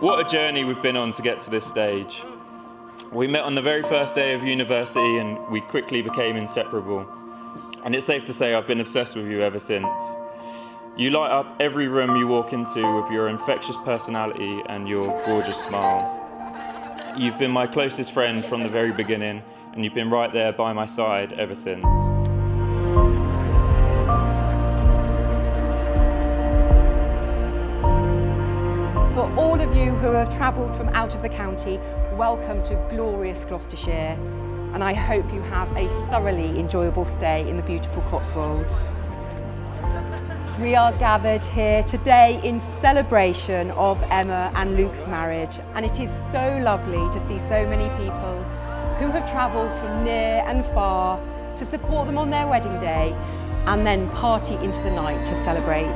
What a journey we've been on to get to this stage. We met on the very first day of university and we quickly became inseparable. And it's safe to say I've been obsessed with you ever since. You light up every room you walk into with your infectious personality and your gorgeous smile. You've been my closest friend from the very beginning, and you've been right there by my side ever since. For all of you who have travelled from out of the county, welcome to glorious Gloucestershire, and I hope you have a thoroughly enjoyable stay in the beautiful Cotswolds. We are gathered here today in celebration of Emma and Luke's marriage, and it is so lovely to see so many people who have travelled from near and far to support them on their wedding day and then party into the night to celebrate.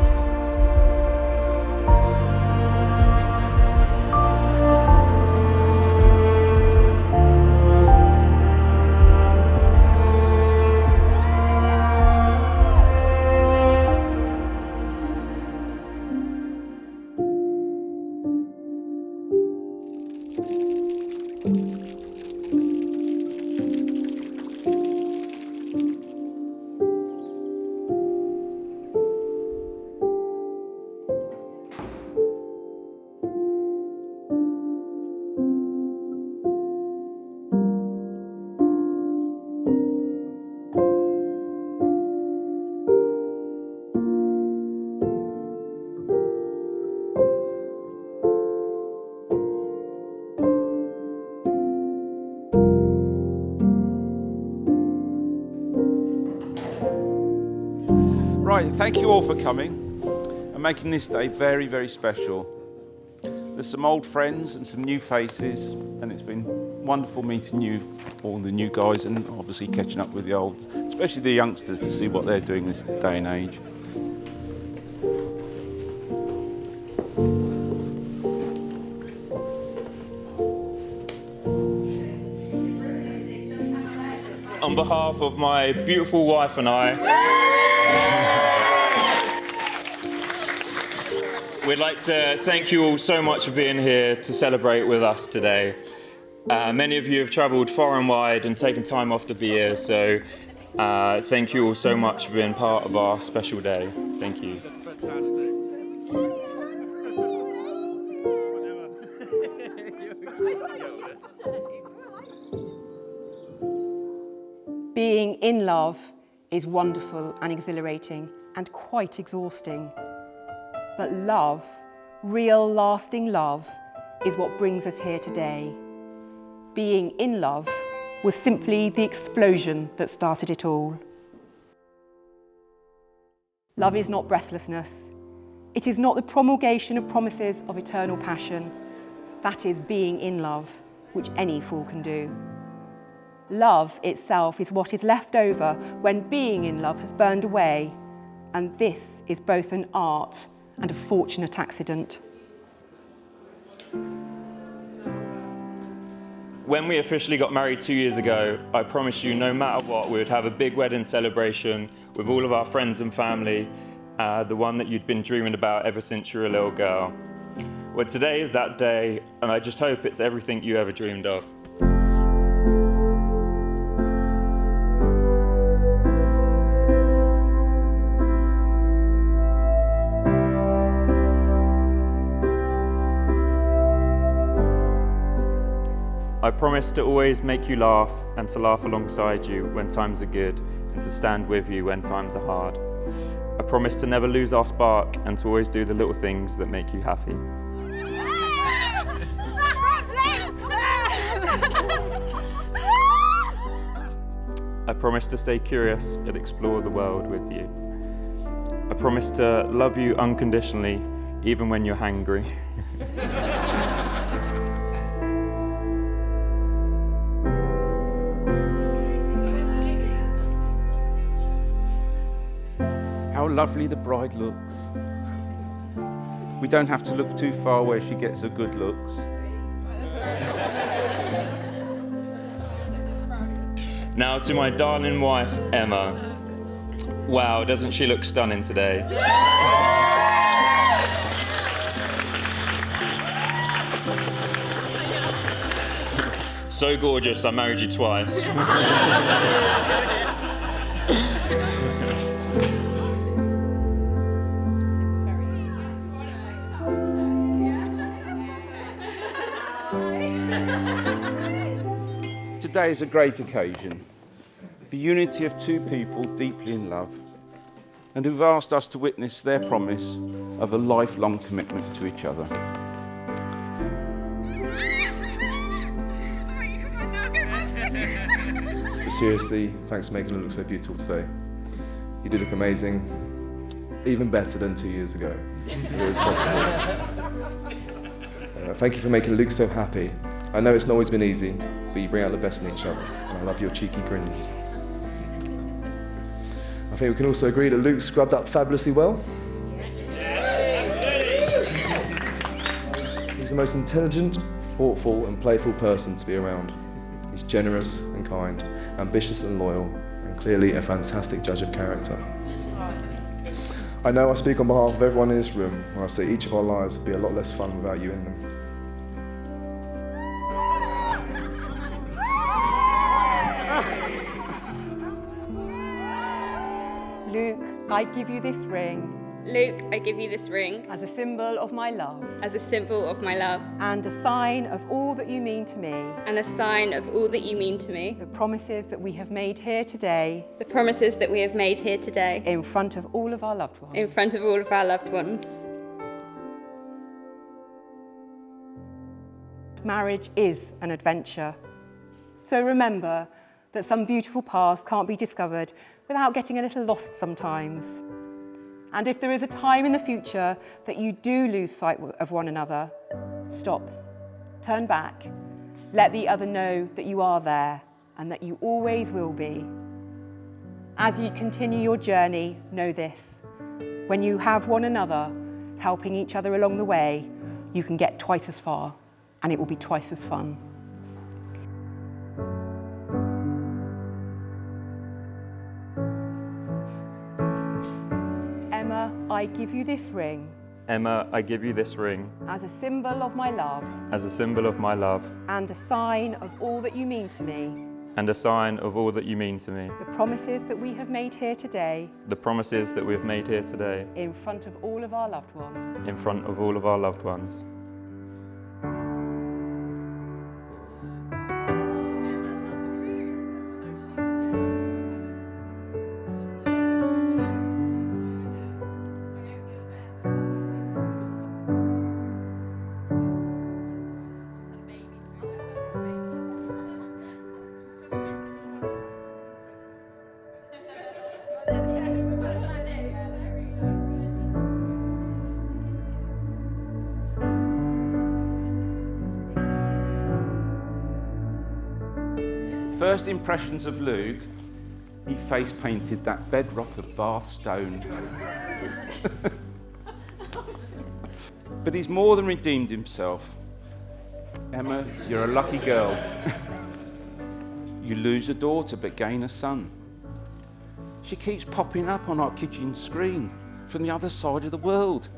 Right, thank you all for coming and making this day very, very special. There's some old friends and some new faces, and it's been wonderful meeting you, all the new guys, and obviously catching up with the old, especially the youngsters, to see what they're doing this day and age. On behalf of my beautiful wife and I, we'd like to thank you all so much for being here to celebrate with us today. Many of you have travelled far and wide and taken time off to be here, so thank you all so much for being part of our special day. Thank you. Being in love is wonderful and exhilarating and quite exhausting. But love, real lasting love, is what brings us here today. Being in love was simply the explosion that started it all. Love is not breathlessness. It is not the promulgation of promises of eternal passion. That is being in love, which any fool can do. Love itself is what is left over when being in love has burned away, and this is both an art and a fortunate accident. When we officially got married 2 years ago, I promised you no matter what, we would have a big wedding celebration with all of our friends and family, the one that you'd been dreaming about ever since you were a little girl. Well, today is that day, and I just hope it's everything you ever dreamed of. I promise to always make you laugh and to laugh alongside you when times are good and to stand with you when times are hard. I promise to never lose our spark and to always do the little things that make you happy. I promise to stay curious and explore the world with you. I promise to love you unconditionally even when you're hangry. How lovely the bride looks. We don't have to look too far where she gets her good looks. Now to my darling wife, Emma. Wow, doesn't she look stunning today? So gorgeous, I married you twice. Today is a great occasion. The unity of two people deeply in love and who've asked us to witness their promise of a lifelong commitment to each other. Seriously, thanks for making it look so beautiful today. You do look amazing, even better than 2 years ago, if it was possible. Thank you for making Luke so happy. I know it's not always been easy, but you bring out the best in each other, and I love your cheeky grins. I think we can also agree that Luke scrubbed up fabulously well. He's the most intelligent, thoughtful, and playful person to be around. He's generous and kind, ambitious and loyal, and clearly a fantastic judge of character. I know I speak on behalf of everyone in this room when I say each of our lives would be a lot less fun without you in them. Luke, I give you this ring Luke, I give you this ring as a symbol of my love as a symbol of my love and a sign of all that you mean to me. and a sign of all that you mean to me. The promises that we have made here today The promises that we have made here today in front of all of our loved ones. in front of all of our loved ones. Marriage is an adventure. So remember that some beautiful paths can't be discovered without getting a little lost sometimes. And if there is a time in the future that you do lose sight of one another, stop, turn back, let the other know that you are there and that you always will be. As you continue your journey, know this: when you have one another helping each other along the way, you can get twice as far and it will be twice as fun. Emma, I give you this ring Emma, I give you this ring as a symbol of my love as a symbol of my love and a sign of all that you mean to me. and a sign of all that you mean to me. The promises that we have made here today The promises that we have made here today in front of all of our loved ones. in front of all of our loved ones. First impressions of Luke, he face painted that bedrock of Bath stone. But he's more than redeemed himself. Emma, you're a lucky girl. You lose a daughter but gain a son. She keeps popping up on our kitchen screen from the other side of the world.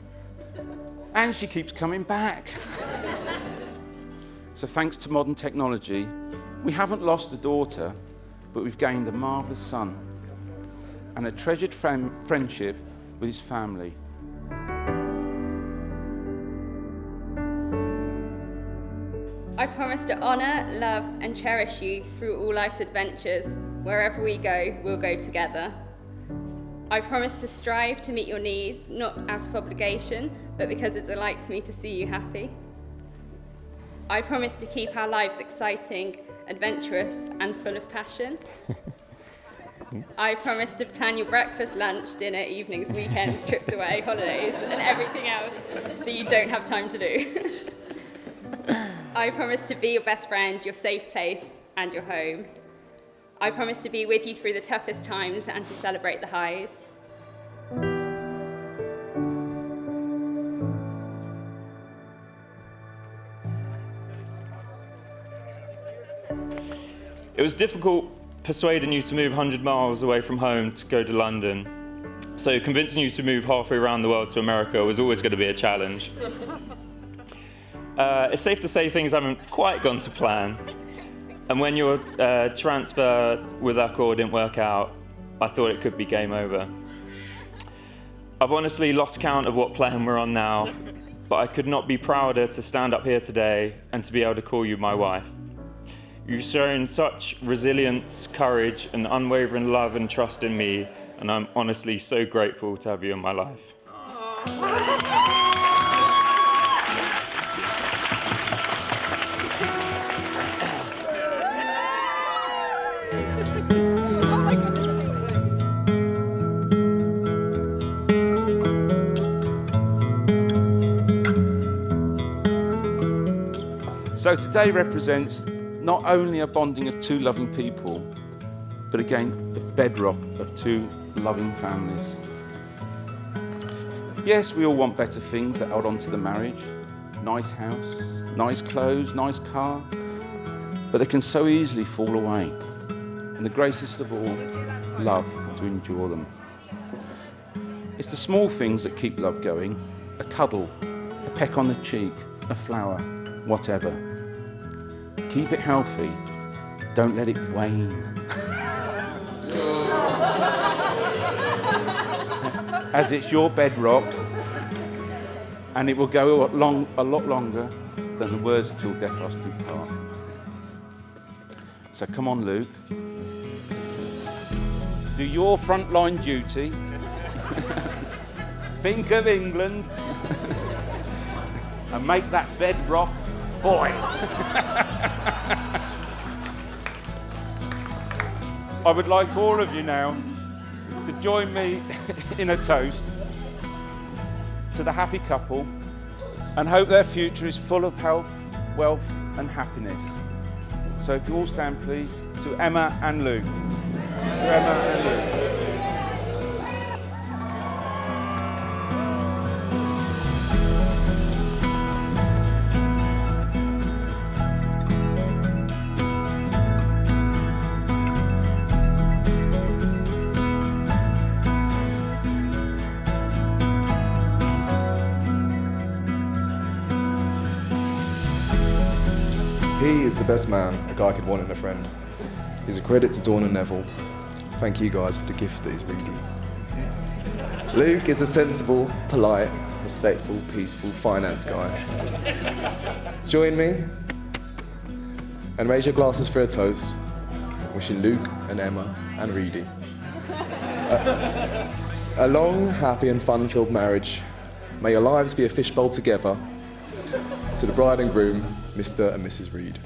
And she keeps coming back. So thanks to modern technology, we haven't lost a daughter, but we've gained a marvellous son and a treasured friendship with his family. I promise to honour, love and cherish you through all life's adventures. Wherever we go, we'll go together. I promise to strive to meet your needs, not out of obligation, but because it delights me to see you happy. I promise to keep our lives exciting, adventurous and full of passion. I promise to plan your breakfast, lunch, dinner, evenings, weekends, trips away, holidays and everything else that you don't have time to do. I promise to be your best friend, your safe place and your home. I promise to be with you through the toughest times and to celebrate the highs. It was difficult persuading you to move 100 miles away from home to go to London. So convincing you to move halfway around the world to America was always going to be a challenge. it's safe to say things haven't quite gone to plan. And when your transfer with Accor didn't work out, I thought it could be game over. I've honestly lost count of what plan we're on now, but I could not be prouder to stand up here today and to be able to call you my wife. You've shown such resilience, courage, and unwavering love and trust in me, and I'm honestly so grateful to have you in my life. So today represents not only a bonding of two loving people, but again, the bedrock of two loving families. Yes, we all want better things that add on to the marriage. Nice house, nice clothes, nice car, but they can so easily fall away. And the greatest of all, love to endure them. It's the small things that keep love going. A cuddle, a peck on the cheek, a flower, whatever. Keep it healthy. Don't let it wane. As it's your bedrock, and it will go a lot longer than the words "till death us do part." So come on, Luke. Do your frontline duty. Think of England. And make that bedrock boy. I would like all of you now to join me in a toast to the happy couple and hope their future is full of health, wealth and happiness. So if you all stand please, to Emma and Luke. To Emma and Luke. He is the best man a guy could want in a friend. He's a credit to Dawn and Neville. Thank you guys for the gift that is Reedy. Luke is a sensible, polite, respectful, peaceful finance guy. Join me and raise your glasses for a toast, wishing Luke and Emma and Reedy a long, happy and fun-filled marriage. May your lives be a fishbowl together. To the bride and groom, Mr. and Mrs. Reed.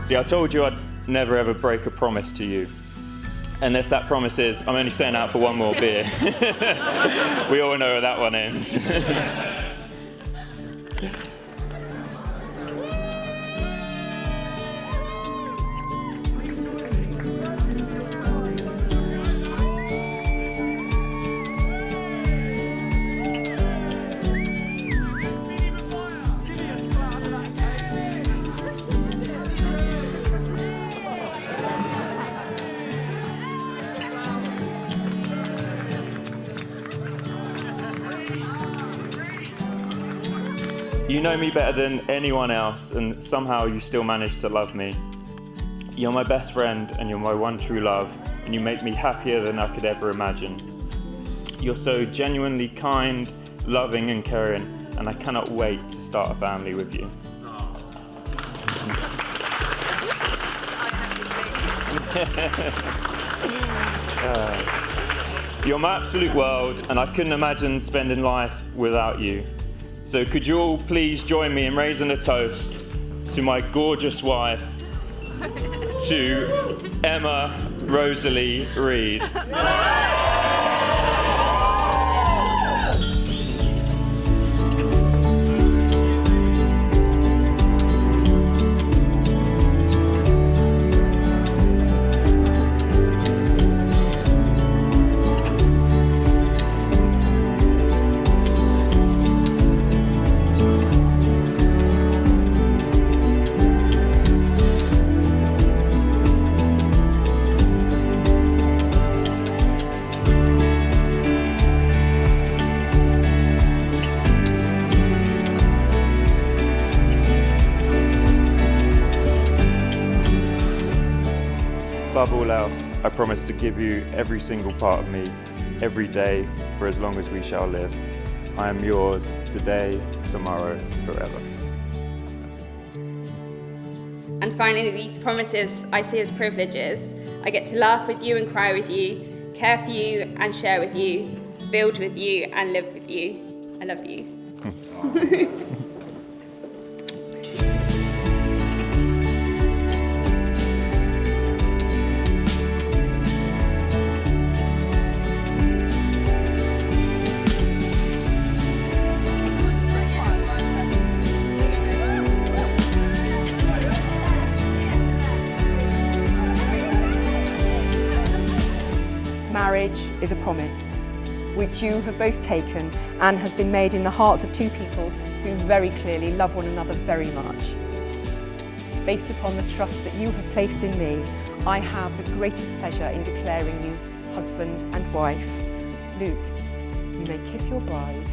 See, I told you I'd never ever break a promise to you. Unless that promise is, I'm only staying out for one more beer. We all know where that one ends. You know me better than anyone else, and somehow you still manage to love me. You're my best friend, and you're my one true love, and you make me happier than I could ever imagine. You're so genuinely kind, loving, and caring, and I cannot wait to start a family with you. You're my absolute world, and I couldn't imagine spending life without you. So could you all please join me in raising a toast to my gorgeous wife, to Emma Rosalie Reed. above all else, I promise to give you every single part of me, every day, for as long as we shall live. I am yours, today, tomorrow, forever. And finally, these promises I see as privileges. I get to laugh with you and cry with you, care for you and share with you, build with you and live with you. I love you. Marriage is a promise, which you have both taken and has been made in the hearts of two people who very clearly love one another very much. Based upon the trust that you have placed in me, I have the greatest pleasure in declaring you husband and wife. Luke, you may kiss your bride.